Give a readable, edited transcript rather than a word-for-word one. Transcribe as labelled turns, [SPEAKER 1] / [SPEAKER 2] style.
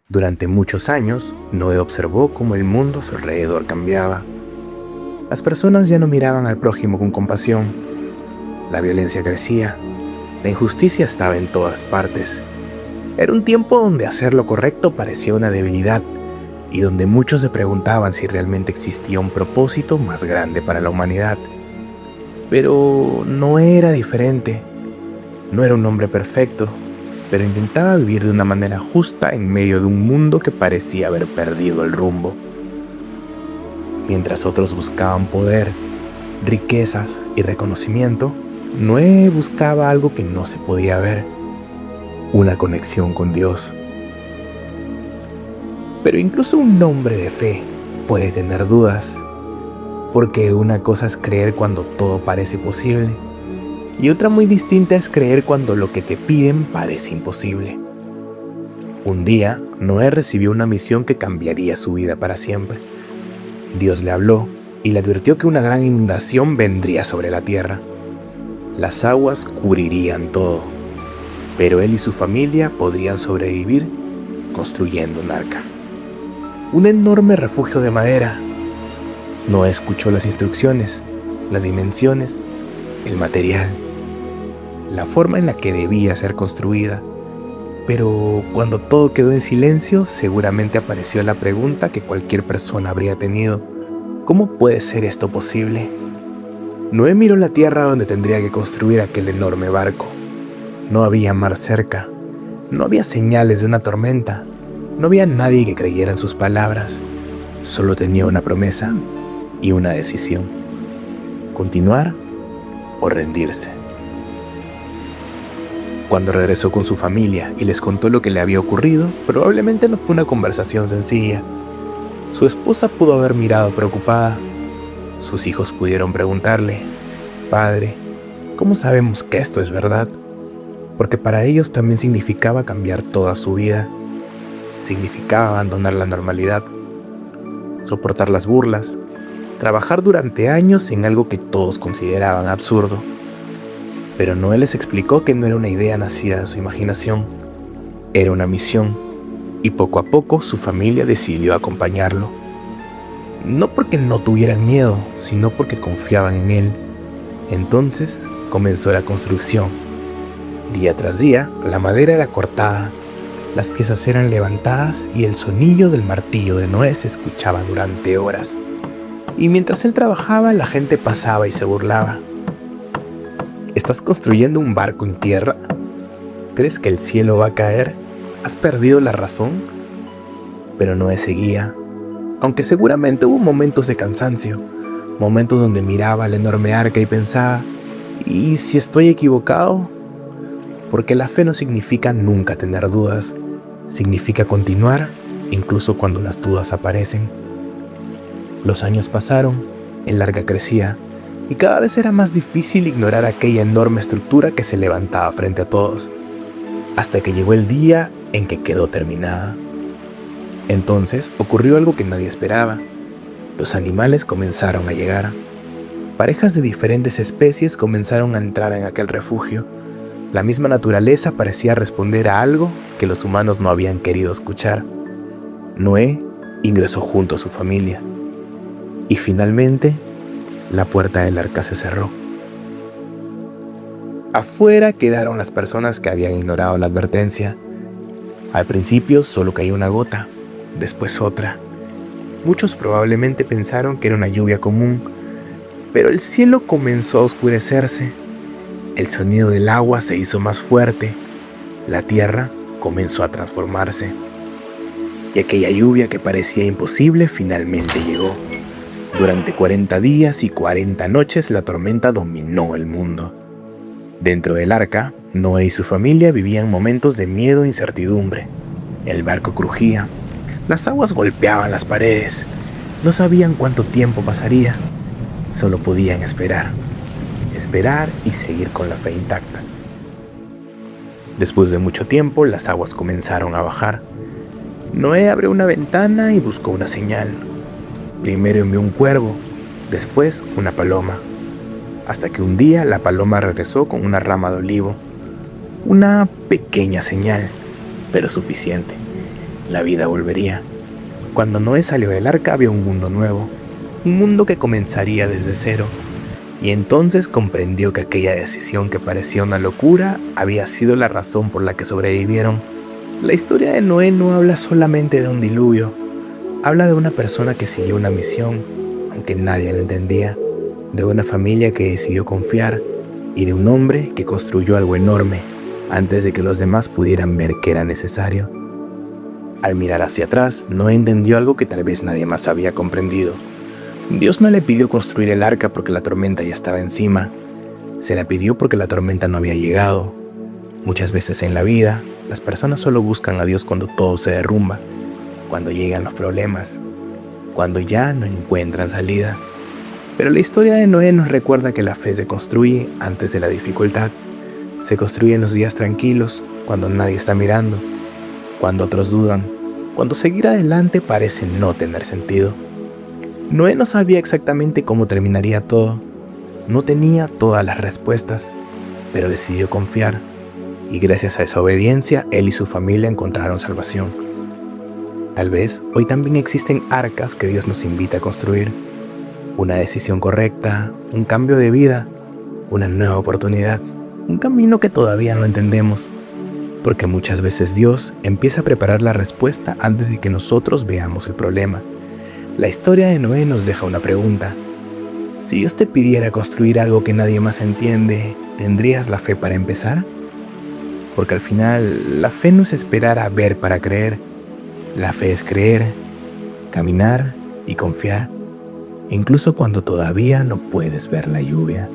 [SPEAKER 1] Durante muchos años, Noé observó cómo el mundo a su alrededor cambiaba. Las personas ya no miraban al prójimo con compasión. La violencia crecía. La injusticia estaba en todas partes. Era un tiempo donde hacer lo correcto parecía una debilidad y donde muchos se preguntaban si realmente existía un propósito más grande para la humanidad. Pero Noé era diferente. No era un hombre perfecto, pero intentaba vivir de una manera justa en medio de un mundo que parecía haber perdido el rumbo. Mientras otros buscaban poder, riquezas y reconocimiento, Noé buscaba algo que no se podía ver: una conexión con Dios. Pero incluso un hombre de fe puede tener dudas, porque una cosa es creer cuando todo parece posible, y otra muy distinta es creer cuando lo que te piden parece imposible. Un día, Noé recibió una misión que cambiaría su vida para siempre. Dios le habló y le advirtió que una gran inundación vendría sobre la tierra. Las aguas cubrirían todo, pero él y su familia podrían sobrevivir construyendo un arca. Un enorme refugio de madera. Noé escuchó las instrucciones, las dimensiones, el material, la forma en la que debía ser construida. Pero cuando todo quedó en silencio, seguramente apareció la pregunta que cualquier persona habría tenido: ¿cómo puede ser esto posible? Noé miró la tierra donde tendría que construir aquel enorme barco. No había mar cerca, no había señales de una tormenta, no había nadie que creyera en sus palabras. Solo tenía una promesa y una decisión: continuar o rendirse. Cuando regresó con su familia y les contó lo que le había ocurrido, probablemente no fue una conversación sencilla. Su esposa pudo haber mirado preocupada. Sus hijos pudieron preguntarle: «Padre, ¿cómo sabemos que esto es verdad?». Porque para ellos también significaba cambiar toda su vida. Significaba abandonar la normalidad, soportar las burlas, trabajar durante años en algo que todos consideraban absurdo. Pero Noé les explicó que no era una idea nacida de su imaginación, era una misión, y poco a poco su familia decidió acompañarlo. No porque no tuvieran miedo, sino porque confiaban en él. Entonces comenzó la construcción. Día tras día, la madera era cortada, las piezas eran levantadas y el sonido del martillo de Noé se escuchaba durante horas. Y mientras él trabajaba, la gente pasaba y se burlaba. ¿Estás construyendo un barco en tierra? ¿Crees que el cielo va a caer? ¿Has perdido la razón? Pero Noé seguía, aunque seguramente hubo momentos de cansancio, momentos donde miraba la enorme arca y pensaba: ¿y si estoy equivocado? Porque la fe no significa nunca tener dudas, significa continuar incluso cuando las dudas aparecen. Los años pasaron, el arca crecía, y cada vez era más difícil ignorar aquella enorme estructura que se levantaba frente a todos, hasta que llegó el día en que quedó terminada. Entonces ocurrió algo que nadie esperaba. Los animales comenzaron a llegar. Parejas de diferentes especies comenzaron a entrar en aquel refugio. La misma naturaleza parecía responder a algo que los humanos no habían querido escuchar. Noé ingresó junto a su familia. Y finalmente, la puerta del arca se cerró. Afuera quedaron las personas que habían ignorado la advertencia. Al principio solo cayó una gota, después otra. Muchos probablemente pensaron que era una lluvia común, pero el cielo comenzó a oscurecerse. El sonido del agua se hizo más fuerte. La tierra comenzó a transformarse. Y aquella lluvia que parecía imposible finalmente llegó. Durante 40 días y 40 noches la tormenta dominó el mundo. Dentro del arca, Noé y su familia vivían momentos de miedo e incertidumbre. El barco crujía, las aguas golpeaban las paredes. No sabían cuánto tiempo pasaría. Solo podían esperar y seguir con la fe intacta. Después de mucho tiempo, las aguas comenzaron a bajar. Noé abrió una ventana y buscó una señal. Primero envió un cuervo, después una paloma, hasta que un día la paloma regresó con una rama de olivo. Una pequeña señal, pero suficiente. la vida volvería. Cuando Noé salió del arca había un mundo nuevo, un mundo que comenzaría desde cero, y entonces comprendió que aquella decisión que parecía una locura había sido la razón por la que sobrevivieron. La historia de Noé no habla solamente de un diluvio, habla de una persona que siguió una misión, aunque nadie la entendía, de una familia que decidió confiar y de un hombre que construyó algo enorme antes de que los demás pudieran ver que era necesario. Al mirar hacia atrás, Noé entendió algo que tal vez nadie más había comprendido. Dios no le pidió construir el arca porque la tormenta ya estaba encima. Se la pidió porque la tormenta no había llegado. Muchas veces en la vida, las personas solo buscan a Dios cuando todo se derrumba, cuando llegan los problemas, cuando ya no encuentran salida. Pero la historia de Noé nos recuerda que la fe se construye antes de la dificultad. Se construye en los días tranquilos, cuando nadie está mirando, cuando otros dudan, cuando seguir adelante parece no tener sentido. Noé no sabía exactamente cómo terminaría todo, no tenía todas las respuestas, pero decidió confiar, y gracias a esa obediencia, él y su familia encontraron salvación. Tal vez hoy también existen arcas que Dios nos invita a construir, una decisión correcta, un cambio de vida, una nueva oportunidad, un camino que todavía no entendemos, porque muchas veces Dios empieza a preparar la respuesta antes de que nosotros veamos el problema. La historia de Noé nos deja una pregunta. Si Dios te pidiera construir algo que nadie más entiende, ¿tendrías la fe para empezar? Porque al final, la fe no es esperar a ver para creer. La fe es creer, caminar y confiar, incluso cuando todavía no puedes ver la lluvia.